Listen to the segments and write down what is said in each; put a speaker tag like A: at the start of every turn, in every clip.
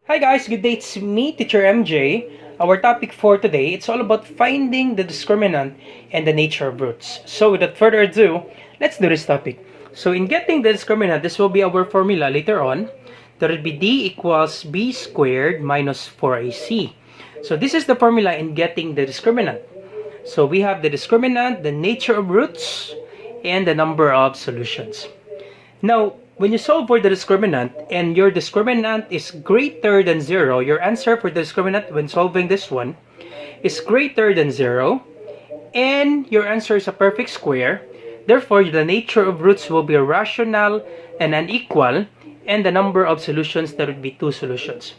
A: Hi guys, good day. It's me, Teacher MJ. Our topic for today, it's all about finding the discriminant and the nature of roots. So without further ado, let's do this topic. So in getting the discriminant, this will be our formula later on. That would be d equals b squared minus 4ac. So this is the formula in getting the discriminant. So we have the discriminant, the nature of roots, and the number of solutions. Now, when you solve for the discriminant and your discriminant is greater than 0, your answer for the discriminant when solving this one is greater than 0, and your answer is a perfect square. Therefore, the nature of roots will be rational and unequal, and the number of solutions, that would be 2 solutions.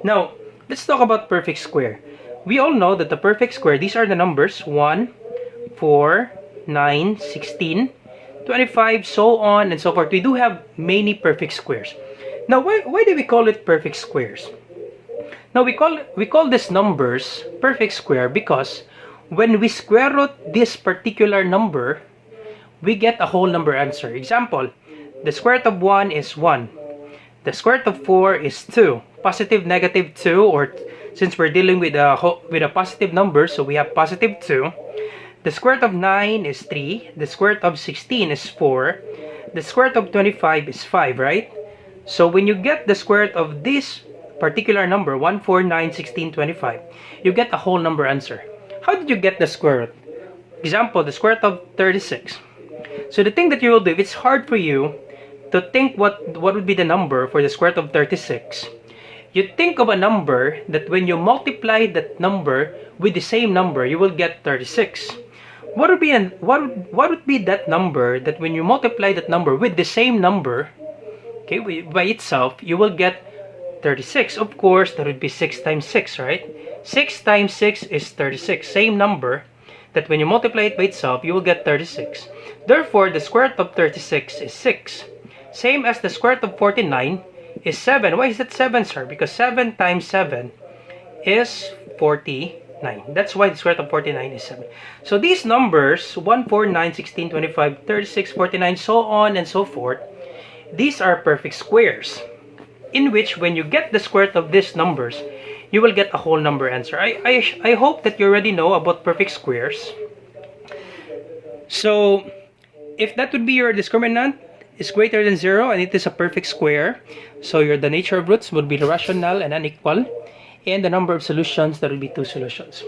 A: Now, let's talk about perfect square. We all know that the perfect square, these are the numbers 1, 4, 9, 16, 25, so on and so forth. We do have many perfect squares. Now, why do we call it perfect squares? Now, we call these numbers perfect square because when we square root this particular number, we get a whole number answer. Example, the square root of 1 is 1. The square root of 4 is 2. Positive, negative 2, or since we're dealing with a positive number, so we have positive 2. The square root of 9 is 3. The square root of 16 is 4. The square root of 25 is 5, right? So when you get the square root of this particular number, 1, 4, 9, 16, 25, you get a whole number answer. How did you get the square root? Example, the square root of 36. So the thing that you will do, if it's hard for you to think what would be the number for the square root of 36, you think of a number that when you multiply that number with the same number, you will get 36. What would be that number that when you multiply that number with the same number, okay, by itself, you will get 36. Of course, that would be 6 times 6, right? 6 times 6 is 36. Same number that when you multiply it by itself, you will get 36. Therefore, the square root of 36 is 6. Same as the square root of 49 is 7. Why is it 7, sir? Because 7 times 7 is 49. That's why the square root of 49 is 7. So these numbers, 1, 4, 9, 16, 25, 36, 49, so on and so forth, these are perfect squares, in which when you get the square root of these numbers, you will get a whole number answer. I hope that you already know about perfect squares. So if that would be your discriminant is greater than 0 and it is a perfect square, so the nature of roots would be rational and unequal, and the number of solutions, that would be 2 solutions.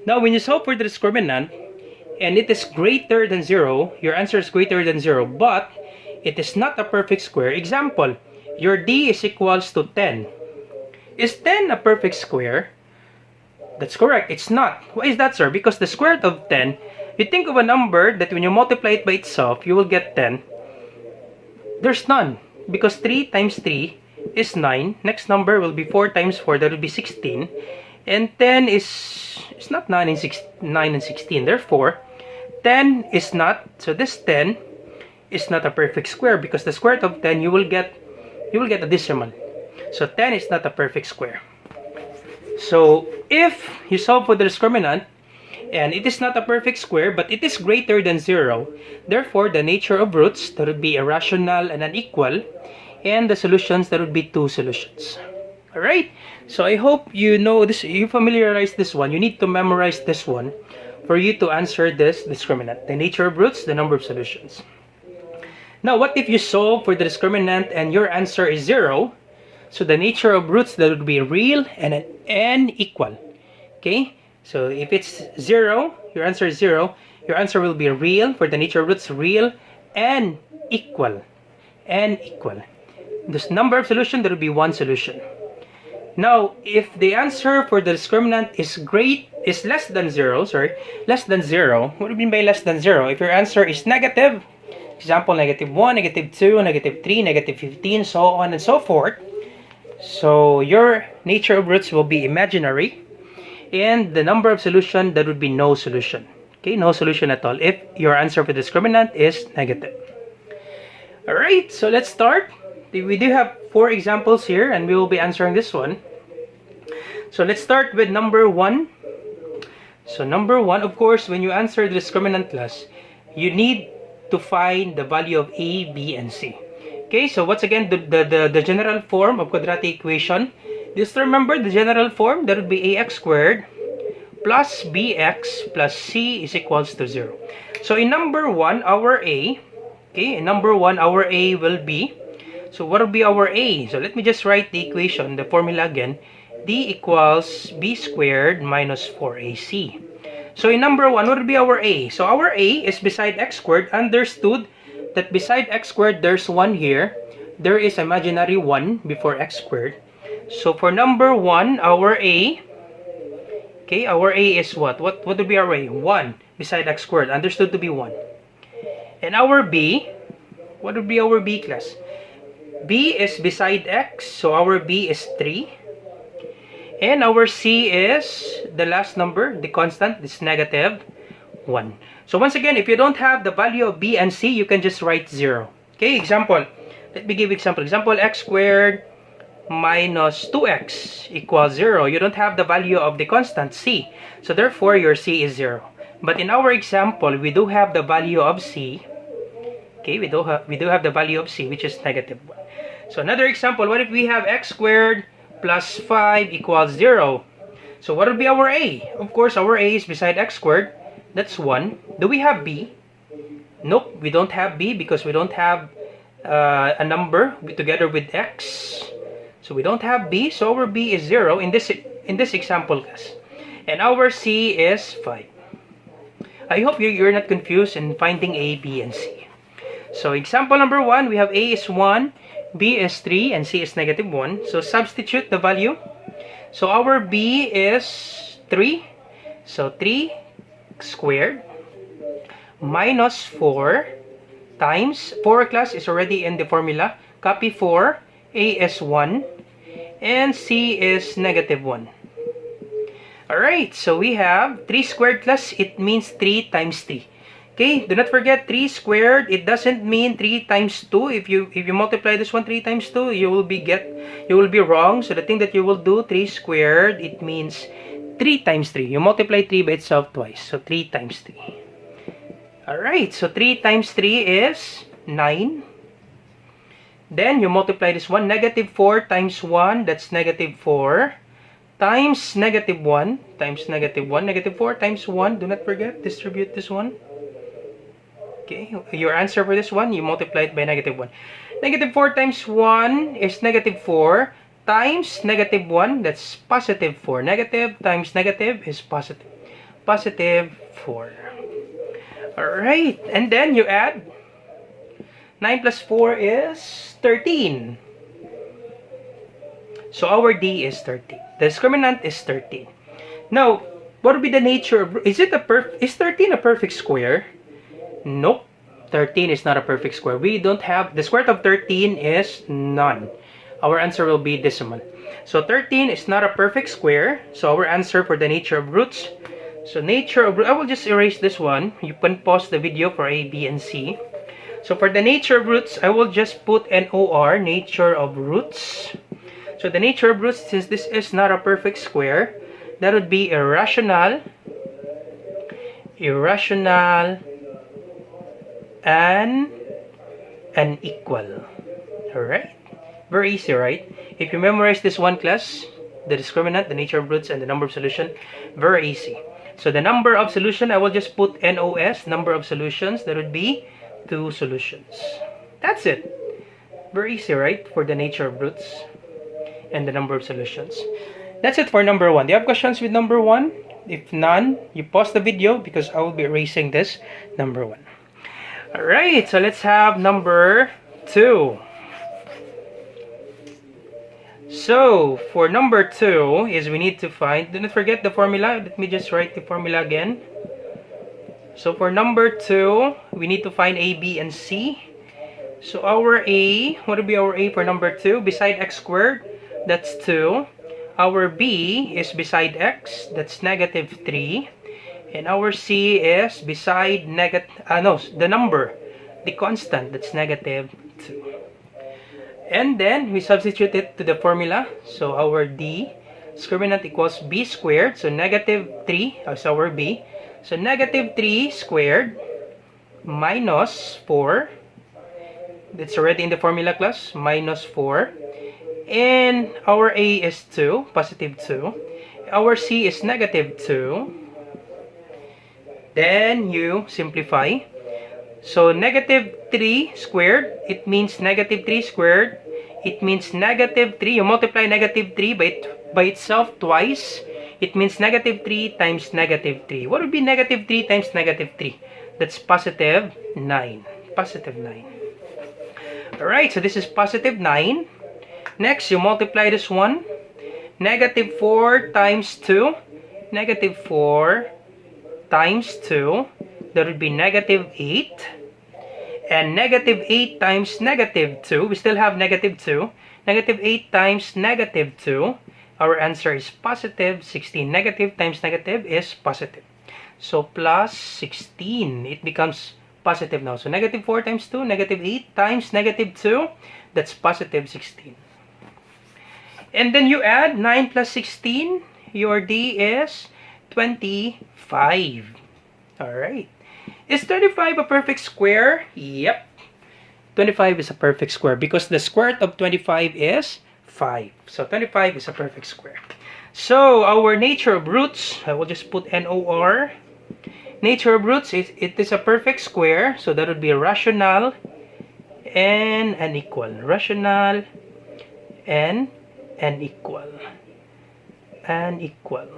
A: Now, when you solve for the discriminant and it is greater than 0, your answer is greater than 0, but it is not a perfect square. Example, your d is equals to 10. Is 10 a perfect square? That's correct, it's not. Why is that, sir? Because the square root of 10, you think of a number that when you multiply it by itself, you will get 10. There's none, because 3 times 3 is 9. Next number will be 4 times 4, that will be 16. And 10 is not 9 and 16. Therefore, 10 is not, so this 10 is not a perfect square, because the square root of 10, you will get a decimal. So 10 is not a perfect square. So if you solve for the discriminant, and it is not a perfect square, but it is greater than 0, therefore the nature of roots, that would be irrational and unequal, and the solutions, that would be 2 solutions. Alright, so I hope you know this, you familiarize this one. You need to memorize this one for you to answer this discriminant. The nature of roots, the number of solutions. Now, what if you solve for the discriminant and your answer is 0? So the nature of roots, that would be real and equal. Okay, so if it's 0, your answer is 0, your answer will be real. For the nature of roots, real and equal. This number of solution, that will be 1 solution. Now, if the answer for the discriminant is less than 0, what do you mean by less than 0? If your answer is negative, example, negative 1, negative 2, negative 3, negative 15, so on and so forth, so your nature of roots will be imaginary, and the number of solution, that would be no solution. Okay, no solution at all if your answer for the discriminant is negative. Alright, so let's start. We do have 4 examples here, and we will be answering this one. So let's start with number 1. So number 1, of course, when you answer the discriminant class, you need to find the value of a, b, and c. Okay, so what's again the general form of quadratic equation? Just remember the general form, that would be ax squared plus bx plus c is equals to 0. So in number 1, our a, okay, in number 1, our a will be, so what will be our a? So let me just write the equation, the formula again. D equals b squared minus 4ac. So in number 1, what will be our a? So our a is beside x squared. Understood that beside x squared, there's 1 here. There is imaginary 1 before x squared. So for number 1, our a, okay, our a is what? What would be our a? 1 beside x squared. Understood to be 1. And our b, what would be our b, class? B is beside x, so our b is 3. And our c is the last number, the constant, is negative 1. So once again, if you don't have the value of b and c, you can just write 0. Okay, example. Let me give example. Example, x squared minus 2x equals 0. You don't have the value of the constant c. So therefore, your c is 0. But in our example, we do have the value of c. Okay, we do have the value of c, which is negative 1. So another example, what if we have x squared plus 5 equals 0? So what would be our a? Of course, our a is beside x squared. That's 1. Do we have b? Nope, we don't have b because we don't have a number together with x. So we don't have b, so our b is 0 in this example, class. And our c is 5. I hope you're not confused in finding a, b, and c. So example number 1, we have a is 1, b is 3, and c is negative 1. So substitute the value. So our b is 3. So 3 squared minus 4 times 4, class, is already in the formula. Copy 4. A is 1 and c is negative 1. Alright, so we have 3 squared, class. It means 3 times 3. Okay, do not forget 3 squared. It doesn't mean 3 times 2. If you multiply this one 3 times 2, you will be wrong. So the thing that you will do, 3 squared, it means 3 times 3. You multiply 3 by itself twice. So 3 times 3. Alright, so 3 times 3 is 9. Then you multiply this one. Negative 4 times 1, that's negative 4. Times negative 1 times negative 1. Negative 4 times 1. Do not forget, distribute this one. Okay, your answer for this one, you multiply it by negative 1. Negative 4 times 1 is negative 4. Times negative 1, that's positive 4. Negative times negative is positive. Positive 4. Alright, and then you add 9 plus 4 is 13. So our D is 13. The discriminant is 13. Now, what would be the nature of... Is 13 a perfect square? Nope. 13 is not a perfect square. We don't have... The square root of 13 is none. Our answer will be decimal. So 13 is not a perfect square. So our answer for the nature of roots. So nature of... I will just erase this one. You can pause the video for A, B, and C. So for the nature of roots, I will just put NOR, nature of roots. So the nature of roots, since this is not a perfect square, that would be irrational, and unequal. Alright? Very easy, right? If you memorize this one, class, the discriminant, the nature of roots, and the number of solution, very easy. So the number of solution, I will just put NOS, number of solutions, that would be 2 solutions. That's it. Very easy, right? For the nature of roots and the number of solutions. That's it for number 1. Do you have questions with number 1? If none, you pause the video because I will be erasing this number 1. Alright, so let's have number 2. So, for number 2 is we need to find, do not forget the formula. Let me just write the formula again. So for number 2, we need to find A, B, and C. So our A, what would be our A for number 2? Beside x squared, that's 2. Our B is beside x, that's negative 3. And our C is beside the number, the constant, that's negative 2. And then we substitute it to the formula. So our D, discriminant equals B squared. So negative 3 is our B. So negative 3 squared minus 4. That's already in the formula, class. Minus 4. And our A is 2, positive 2. Our C is negative 2. Then you simplify. So negative 3 squared, it means negative 3 squared. It means negative 3. You multiply negative 3 by itself twice. It means negative 3 times negative 3. What would be negative 3 times negative 3? That's positive 9. Positive 9. Alright, so this is positive 9. Next, you multiply this one. Negative 4 times 2. Negative 4 times 2. That would be negative 8. And negative 8 times negative 2. We still have negative 2. Negative 8 times negative 2. Our answer is positive 16. Negative times negative is positive. So plus 16. It becomes positive now. So negative 4 times 2. Negative 8 times negative 2. That's positive 16. And then you add 9 plus 16. Your D is 25. Alright. Is 25 a perfect square? Yep. 25 is a perfect square because the square root of 25 is 5. So 25 is a perfect square. So our nature of roots, I will just put NOR. Nature of roots, it is a perfect square. So that would be rational and unequal. Rational and unequal. Unequal.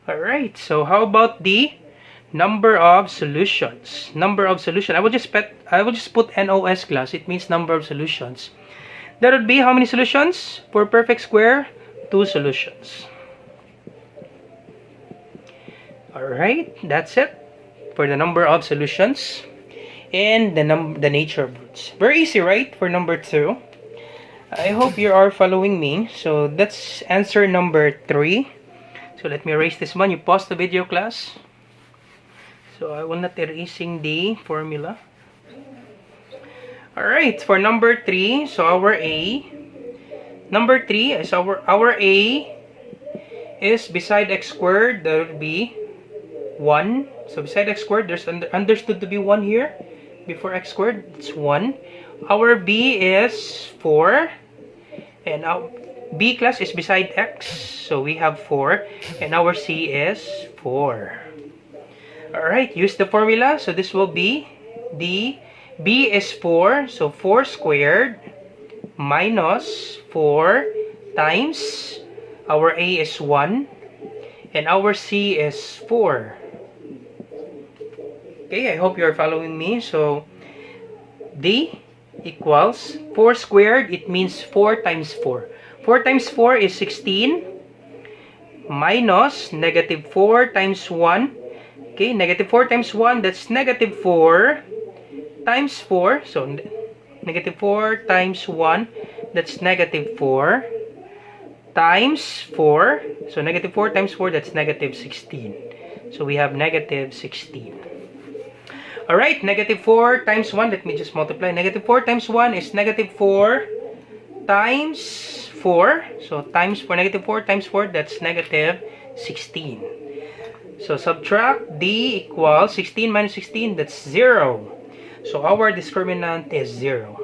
A: Alright, so how about the number of solutions? Number of solutions. I will just put NOS class. It means number of solutions. That would be how many solutions? For perfect square, 2 solutions. Alright, that's it for the number of solutions and the nature of roots. Very easy, right? For number 2. I hope you are following me. So that's answer number 3. So let me erase this one. You pause the video, class. So I will not erasing the formula. Alright, for number 3, so our A. Number 3 is our A is beside x squared. That would be 1. So beside x squared, there's understood to be 1 here. Before x squared, it's 1. Our B is 4. And our B class is beside x. So we have 4. And our C is 4. Alright, use the formula. So this will be the B is 4. So 4 squared minus 4 times our A is 1. And our C is 4. Okay, I hope you are following me. So D equals 4 squared. It means 4 times 4. 4 times 4 is 16. Minus negative 4 times 1. Okay, negative 4 times 1, that's negative 4 times 4. So, negative 4 times 1, that's negative 4 times 4. So, negative 4 times 4, that's negative 16. So, we have negative 16. Alright, negative 4 times 1, let me just multiply. Negative 4 times 1 is negative 4 times 4. So, times 4, negative 4 times 4, that's negative 16. So, subtract D equals 16 minus 16, that's 0. So, our discriminant is 0.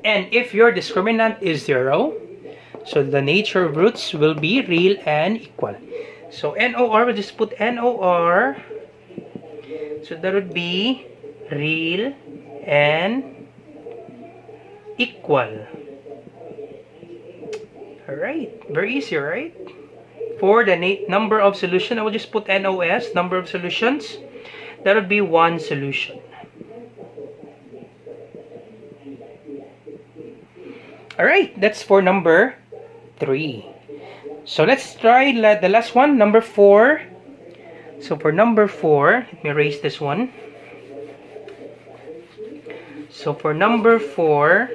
A: And if your discriminant is 0, so the nature of roots will be real and equal. So, NOR, we'll just put NOR. So, that would be real and equal. Alright, very easy, right? For the number of solution, I will just put NOS, number of solutions. That would be 1 solution. Alright, that's for number 3. So let's try the last one, number 4. So for number 4, let me erase this one. So for number 4,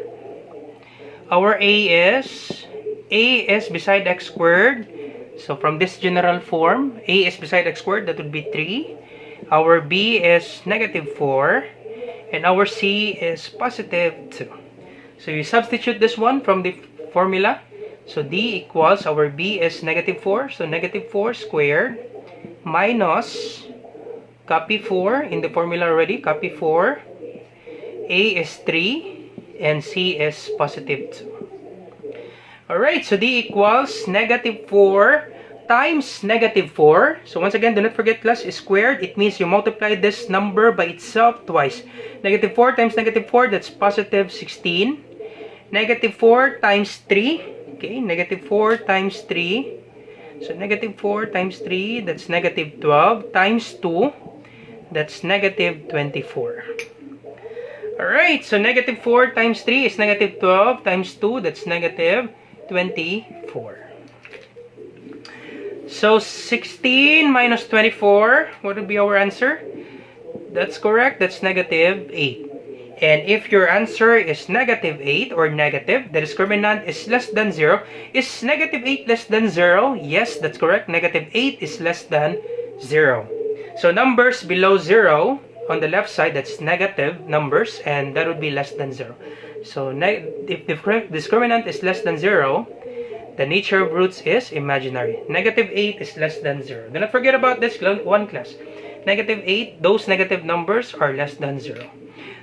A: our A is beside x squared. So from this general form, A is beside x squared, that would be 3. Our B is negative 4. And our C is positive 2. So you substitute this one from the formula. So D equals, our B is negative 4. So negative 4 squared minus, copy 4 in the formula already, copy 4. A is 3. and C is positive 2. Alright, so D equals negative 4 times negative 4. So once again, do not forget class is squared. It means you multiply this number by itself twice. Negative 4 times negative 4, that's positive 16. Negative 4 times 3. Okay, negative 4 times 3. So negative 4 times 3, that's negative 12. Times 2, that's negative 24. Alright, so negative 4 times 3 is negative 12. Times 2, that's negative 24. So 16 minus 24, what would be our answer? That's correct, that's negative 8. And if your answer is negative 8 or negative, the discriminant is less than 0. Is negative 8 less than 0? Yes, that's correct. Negative 8 is less than 0. So numbers below 0, on the left side, that's negative numbers, and that would be less than 0. So if the discriminant is less than 0, the nature of roots is imaginary. Negative 8 is less than 0. Do not forget about this one class. Negative 8, those negative numbers are less than 0.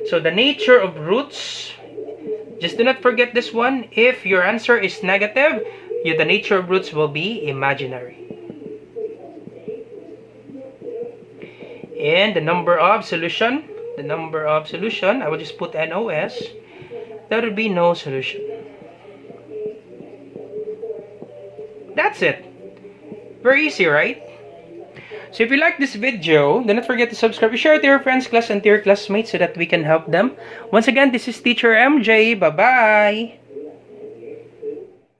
A: So the nature of roots, just do not forget this one. If your answer is negative, the nature of roots will be imaginary. And the number of solution, I will just put NOS. That would be no solution. That's it. Very easy, right? So if you like this video, do not forget to subscribe, share it to your friends, class, and to your classmates so that we can help them. Once again, this is Teacher MJ. Bye-bye!